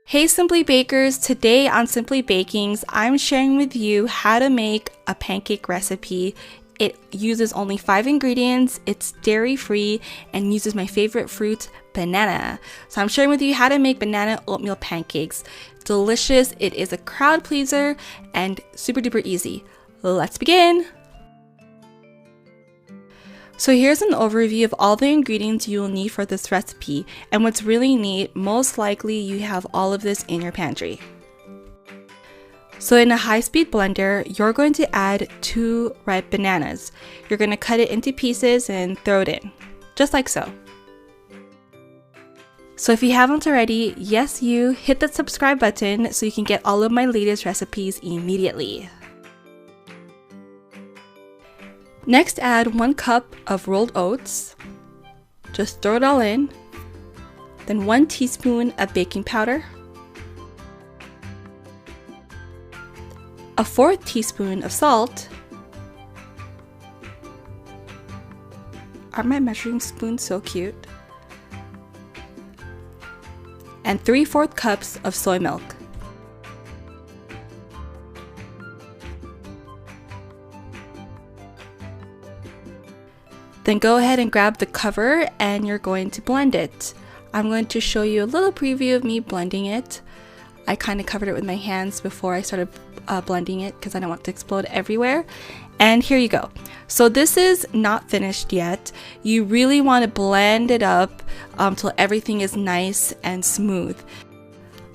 Hey Simply Bakers, today on Simply Bakings, I'm sharing with you how to make a pancake recipe. It uses only 5 ingredients, it's dairy-free, and uses my favorite fruit, banana. So I'm sharing with you how to make banana oatmeal pancakes. Delicious, it is a crowd pleaser, and super duper easy. Let's begin! So here's an overview of all the ingredients you will need for this recipe, and what's really neat, most likely you have all of this in your pantry. So in a high-speed blender, you're going to add 2 ripe bananas. You're going to cut it into pieces and throw it in, just like so. So if you haven't already, yes you, hit that subscribe button so you can get all of my latest recipes immediately. Next, add 1 cup of rolled oats. Just throw it all in. Then 1 teaspoon of baking powder. A 1/4 teaspoon of salt. Aren't my measuring spoons so cute? And 3/4 cups of soy milk. Then go ahead and grab the cover and you're going to blend it. I'm going to show you a little preview of me blending it. I kind of covered it with my hands before I started blending it because I don't want it to explode everywhere. And here you go. So this is not finished yet. You really want to blend it up until everything is nice and smooth.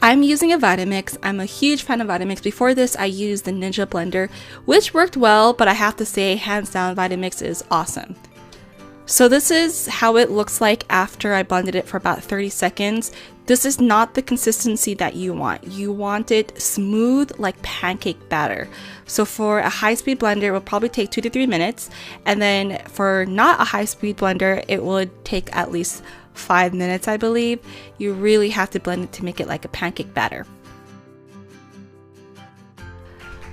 I'm using a Vitamix. I'm a huge fan of Vitamix. Before this, I used the Ninja blender, which worked well, but I have to say, hands down, Vitamix is awesome. So this is how it looks like after I blended it for about 30 seconds. This is not the consistency that you want. You want it smooth like pancake batter. So for a high-speed blender, it will probably take 2 to 3 minutes. And then for not a high-speed blender, it would take at least 5 minutes, I believe. You really have to blend it to make it like a pancake batter.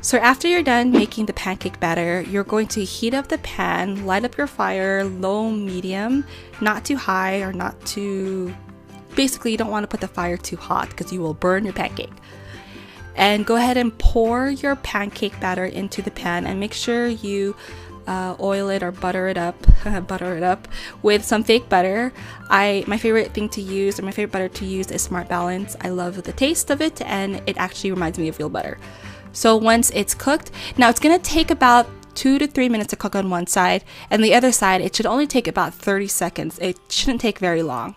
So after you're done making the pancake batter, you're going to heat up the pan, light up your fire, low, medium, not too high or not too... Basically, you don't want to put the fire too hot because you will burn your pancake. And go ahead and pour your pancake batter into the pan and make sure you oil it or butter it up with some fake butter. My favorite thing to use, or my favorite butter to use, is Smart Balance. I love the taste of it and it actually reminds me of real butter. So once it's cooked, now it's going to take about 2 to 3 minutes to cook on one side, and the other side it should only take about 30 seconds. It shouldn't take very long.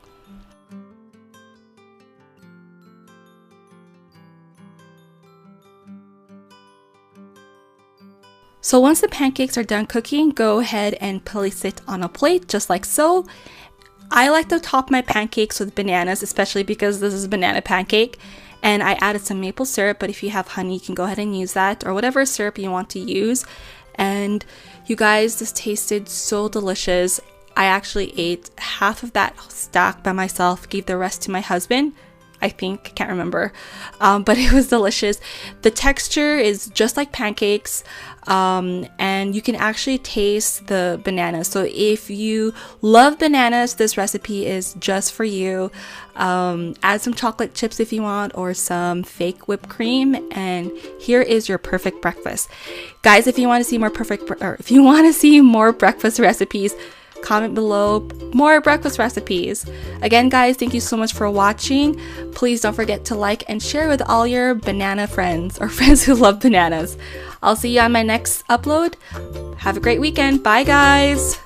So once the pancakes are done cooking, go ahead and place it on a plate just like so. I like to top my pancakes with bananas, especially because this is a banana pancake. And I added some maple syrup, but if you have honey, you can go ahead and use that, or whatever syrup you want to use. And you guys, this tasted so delicious. I actually ate half of that stack by myself, gave the rest to my husband. I think, can't remember, but it was delicious. The texture is just like pancakes, and you can actually taste the bananas. So if you love bananas, this recipe is just for you. Add some chocolate chips if you want, or some fake whipped cream, and here is your perfect breakfast. Guys, if you want to see more breakfast recipes, comment below more breakfast recipes. Again, guys, thank you so much for watching. Please don't forget to like and share with all your banana friends or friends who love bananas. I'll see you on my next upload. Have a great weekend. Bye, guys.